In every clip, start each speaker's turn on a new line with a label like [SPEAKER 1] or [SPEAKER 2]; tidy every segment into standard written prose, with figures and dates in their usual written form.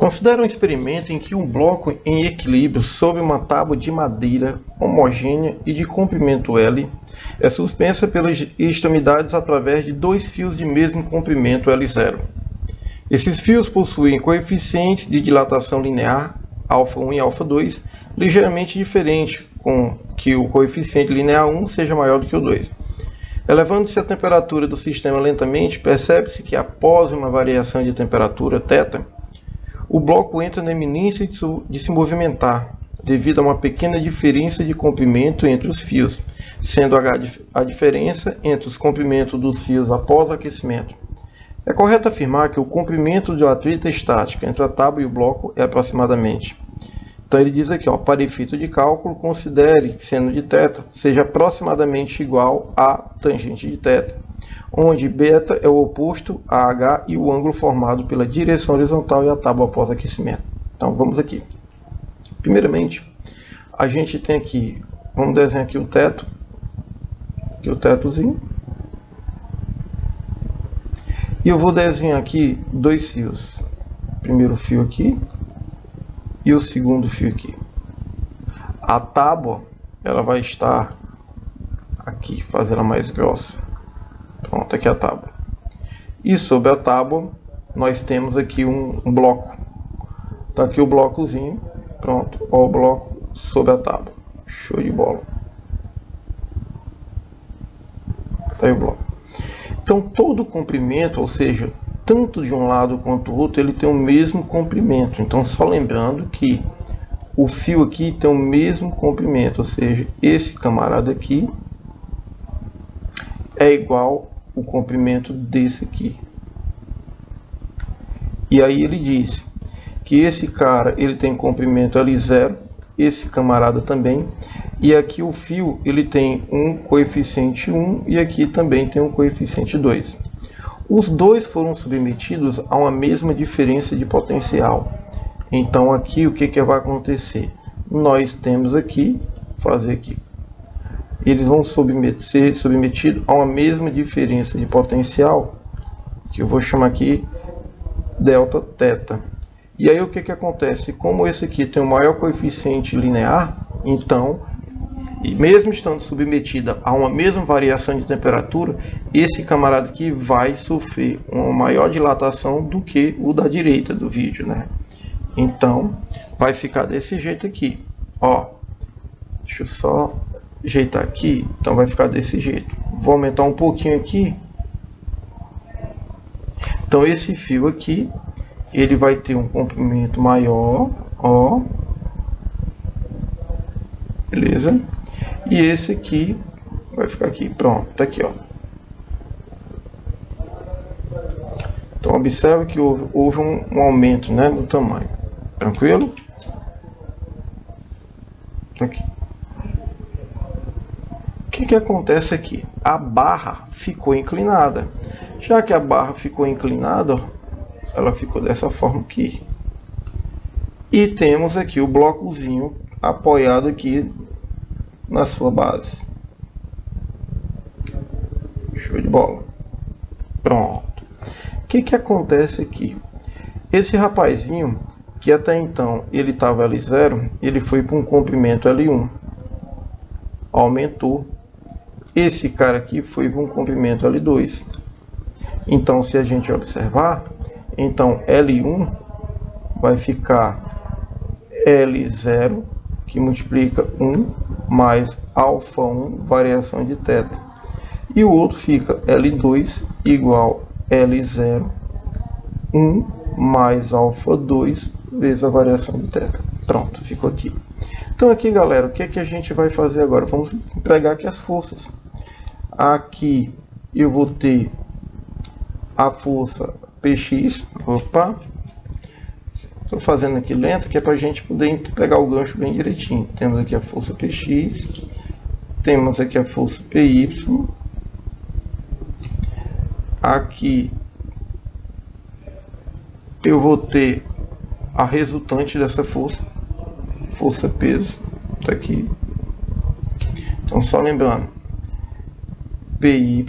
[SPEAKER 1] Considere um experimento em que um bloco em equilíbrio sobre uma tábua de madeira homogênea e de comprimento L é suspensa pelas extremidades através de dois fios de mesmo comprimento L0. Esses fios possuem coeficientes de dilatação linear α1 e α2 ligeiramente diferentes, com que o coeficiente linear 1 seja maior do que o 2. Elevando-se a temperatura do sistema lentamente, percebe-se que após uma variação de temperatura θ, o bloco entra na iminência de se movimentar, devido a uma pequena diferença de comprimento entre os fios, sendo H a diferença entre os comprimentos dos fios após o aquecimento. É correto afirmar que o comprimento de atrito estático entre a tábua e o bloco é aproximadamente. Então ele diz aqui, para efeito de cálculo, considere que seno de θ seja aproximadamente igual a tangente de θ, onde β é o oposto a H e o ângulo formado pela direção horizontal e a tábua após aquecimento. Então vamos aqui. Primeiramente, a gente tem aqui, vamos desenhar aqui o teto, aqui o tetozinho. E eu vou desenhar aqui dois fios. O primeiro fio aqui e o segundo fio aqui. A tábua, ela vai estar aqui, fazendo ela mais grossa. Pronto, aqui a tábua. E sobre a tábua, nós temos aqui um bloco. Tá aqui o blocozinho. Pronto, ó, o bloco sobre a tábua. Show de bola. Tá aí o bloco. Então, todo o comprimento, ou seja, tanto de um lado quanto do outro, ele tem o mesmo comprimento. Então, só lembrando que o fio aqui tem o mesmo comprimento, ou seja, esse camarada aqui é igual o comprimento desse aqui. E aí ele diz que esse cara ele tem comprimento L0, esse camarada também, e aqui o fio ele tem um coeficiente 1 e aqui também tem um coeficiente 2. Os dois foram submetidos a uma mesma diferença de potencial. Então aqui o que vai acontecer? Nós temos aqui, fazer aqui, eles vão ser submetidos a uma mesma diferença de potencial, que eu vou chamar aqui delta θ. E aí o que acontece? Como esse aqui tem o maior coeficiente linear, então, e mesmo estando submetida a uma mesma variação de temperatura, esse camarada aqui vai sofrer uma maior dilatação do que o da direita do vídeo, né? Então, vai ficar desse jeito aqui, ó. Deixa eu só ajeitar aqui, então vai ficar desse jeito. Vou aumentar um pouquinho aqui. Então esse fio aqui, ele vai ter um comprimento maior, ó. Beleza? E esse aqui vai ficar aqui, pronto, tá aqui, ó. Então observe que houve um aumento, né, do tamanho. Tranquilo? Aqui. O que acontece aqui? A barra ficou inclinada. Já que a barra ficou inclinada, ela ficou dessa forma aqui. E temos aqui o blocozinho apoiado aqui na sua base. Show de bola. Pronto. O que acontece aqui? Esse rapazinho, que até então ele estava L0, ele foi para um comprimento L1. Aumentou. Esse cara aqui foi para um comprimento L2. Então, se a gente observar, então L1 vai ficar L0, que multiplica 1, mais α1, variação de θ. E o outro fica L2 igual L0, 1 mais α2 vezes a variação de θ. Pronto, ficou aqui. Então aqui, galera, o que é que a gente vai fazer agora? Vamos empregar aqui as forças. Aqui eu vou ter a força Px. Opa! Estou fazendo aqui lento, que é para a gente poder pegar o gancho bem direitinho. Temos aqui a força Px. Temos aqui a força Py. Aqui eu vou ter a resultante dessa força. Força peso. Está aqui. Então só lembrando. Py,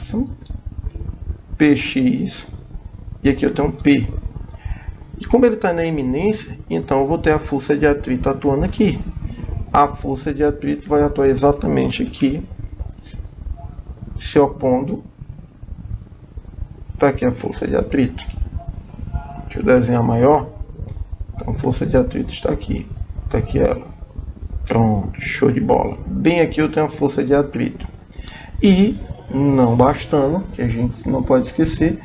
[SPEAKER 1] Px, e aqui eu tenho um P. E como ele está na eminência, então eu vou ter a força de atrito atuando aqui. A força de atrito vai atuar exatamente aqui, se opondo. Está aqui a força de atrito. Deixa eu desenhar maior. Então, a força de atrito está aqui. Está aqui ela. Pronto, show de bola. Bem aqui eu tenho a força de atrito. E, não bastando, que a gente não pode esquecer,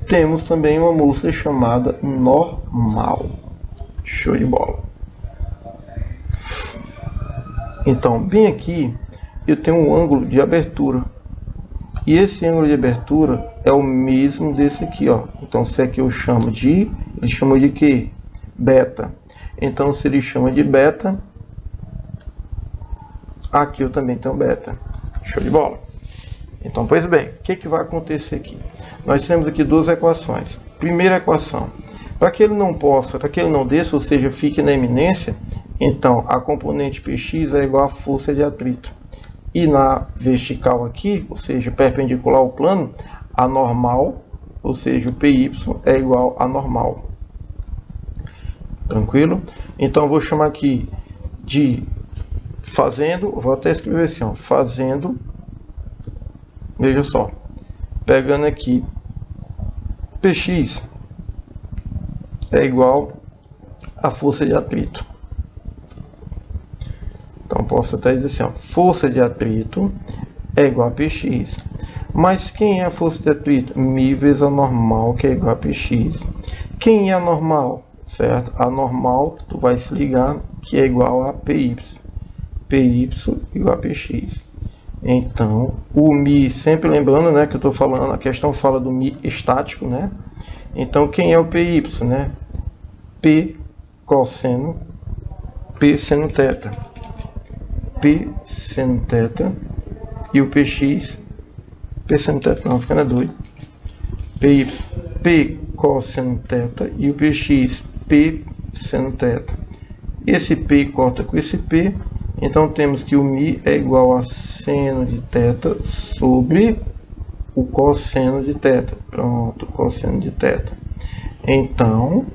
[SPEAKER 1] temos também uma moça chamada normal. Show de bola. Então, bem aqui eu tenho um ângulo de abertura. E esse ângulo de abertura é o mesmo desse aqui, ó. Então, se aqui eu chamo de... Ele chama de quê? Beta. Então, se ele chama de beta, aqui eu também tenho beta. Show de bola. Então, pois bem, o que vai acontecer aqui? Nós temos aqui duas equações. Primeira equação. Para que ele não possa, para que ele não desça, ou seja, fique na eminência, então a componente Px é igual à força de atrito. E na vertical aqui, ou seja, perpendicular ao plano, a normal, ou seja, o Py é igual a normal. Tranquilo? Então eu vou chamar aqui de fazendo, vou até escrever assim, ó, fazendo, veja só, pegando aqui, Px é igual a força de atrito. Então, posso até dizer assim, ó, força de atrito é igual a Px. Mas quem é a força de atrito? Mi vezes a normal, que é igual a Px. Quem é a normal? Certo? A normal, tu vai se ligar, que é igual a Py. Py igual a Px. Então, o Mi, sempre lembrando, né, que eu estou falando, a questão fala do Mi estático, né? Então, quem é o Py, né? P cosseno, P seno θ. P seno θ e o Px, P seno θ não, fica na doido. Py, P cosseno θ e o Px, P seno θ. Esse P corta com esse P, então temos que o Mi é igual a seno de θ sobre o cosseno de θ. Pronto, cosseno de θ. Então,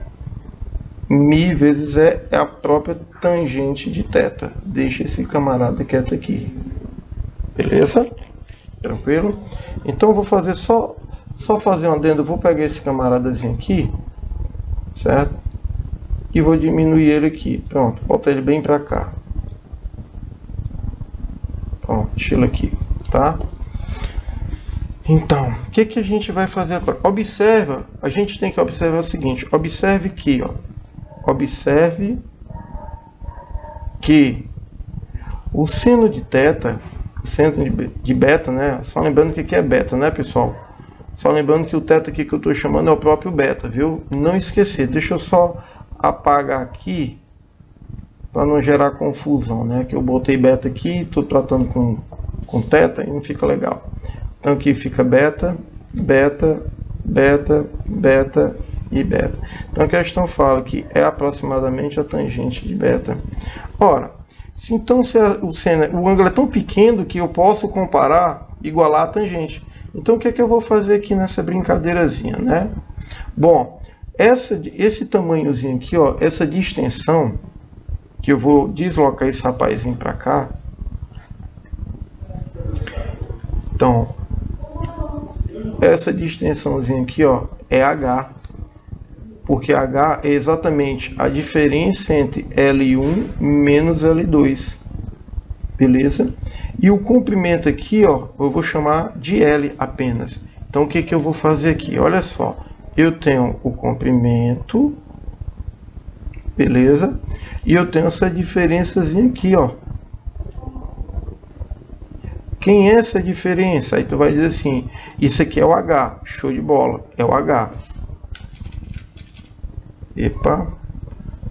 [SPEAKER 1] Mi vezes é a própria tangente de θ. Deixa esse camarada quieto aqui. Beleza? Tranquilo? Então eu vou fazer só fazer um adendo. Eu vou pegar esse camaradazinho aqui, certo? E vou diminuir ele aqui. Pronto, bota ele bem para cá. Pronto, tira aqui, tá? Então, o que a gente vai fazer agora? Observa, a gente tem que observar o seguinte. Observe que, ó. Observe que o seno de θ, o seno de beta, né? Só lembrando que aqui é beta, né, pessoal? Só lembrando que o θ aqui que eu estou chamando é o próprio beta, viu? Não esquecer. Deixa eu só apagar aqui para não gerar confusão, né? Que eu botei beta aqui, estou tratando com θ e não fica legal. Então aqui fica beta, beta, beta, beta e beta. Então a questão fala que é aproximadamente a tangente de beta. Ora, se o ângulo é tão pequeno que eu posso comparar, igualar a tangente. Então o que é que eu vou fazer aqui nessa brincadeirazinha, né? Bom, esse tamanhozinho aqui, ó, essa distensão, que eu vou deslocar esse rapazinho para cá. Então, essa distensãozinha aqui, ó, é H. Porque H é exatamente a diferença entre L1 menos L2. Beleza? E o comprimento aqui, ó, eu vou chamar de L apenas. Então, o que eu vou fazer aqui? Olha só, eu tenho o comprimento, beleza? E eu tenho essa diferençazinha aqui, ó. Quem é essa diferença? Aí tu vai dizer assim, isso aqui é o H, show de bola, é o H. Epa,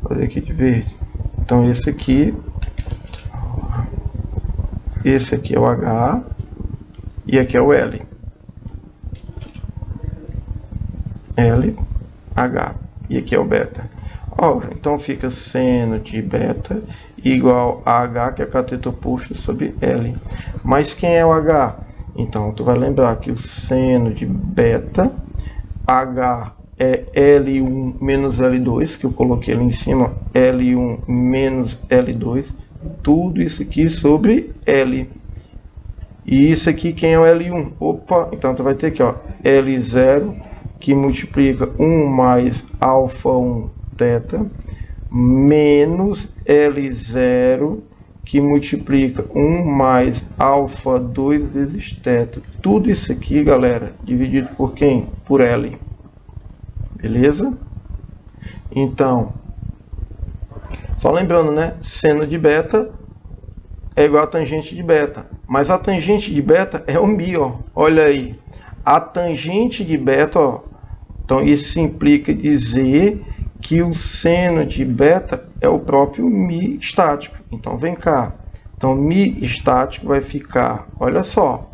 [SPEAKER 1] vou fazer aqui de verde. Então esse aqui é o H e aqui é o L. L, H. E aqui é o beta. Ora, então fica seno de beta igual a H, que é cateto oposto sobre L. Mas quem é o H? Então, tu vai lembrar que o seno de beta, H é L1 menos L2, que eu coloquei ali em cima, L1 menos L2, tudo isso aqui sobre L. E isso aqui, quem é o L1? Opa, então tu vai ter aqui, ó, L0, que multiplica 1 mais alfa 1 θ, menos L0, que multiplica 1 mais alfa 2 vezes θ. Tudo isso aqui, galera, dividido por quem? Por L. Beleza? Então, só lembrando, né? Seno de beta é igual a tangente de beta. Mas a tangente de beta é o μ, ó. Olha aí. A tangente de beta, ó. Então, isso implica dizer que o seno de beta é o próprio μ estático. Então, vem cá. Então, μ estático vai ficar, olha só.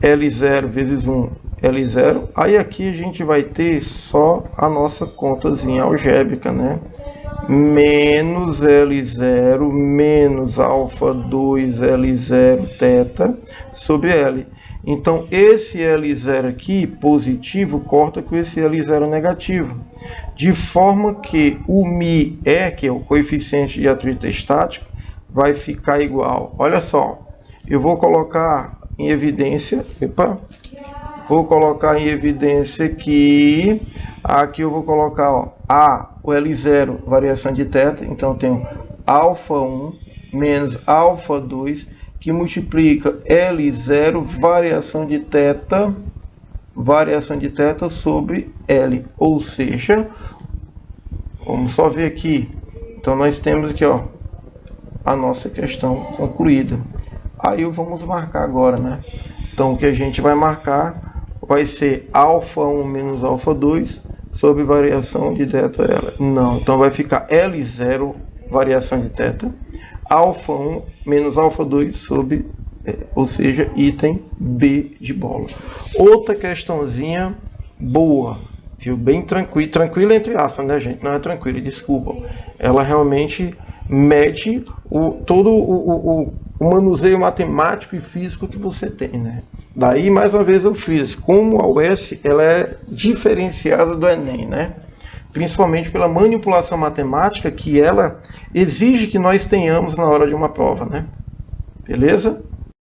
[SPEAKER 1] L0 vezes 1, L0. Aí aqui a gente vai ter só a nossa contazinha algébrica, né? Menos L0 menos alfa 2 L0 θ sobre L. Então, esse L0 aqui, positivo, corta com esse L0 negativo. De forma que o μe, que é o coeficiente de atrito estático, vai ficar igual. Olha só, eu vou colocar em evidência, vou colocar em evidência que aqui eu vou colocar, ó, o L0, variação de θ, então eu tenho alfa 1 menos alfa 2, que multiplica L0, variação de θ sobre L, ou seja, vamos só ver aqui, então nós temos aqui, ó, a nossa questão concluída. Aí vamos marcar agora, né? Então, o que a gente vai marcar vai ser alfa 1 menos alfa 2 sobre variação de θ. Não, então vai ficar L0, variação de θ, alfa 1 menos alfa 2 sobre, ou seja, item B de bola. Outra questãozinha boa, viu? Bem tranquila entre aspas, né, gente? Não é tranquila, desculpa. Ela realmente mede todo o manuseio matemático e físico que você tem, né? Daí, mais uma vez, eu fiz. Como a UES, ela é diferenciada do Enem, né? Principalmente pela manipulação matemática que ela exige que nós tenhamos na hora de uma prova, né? Beleza?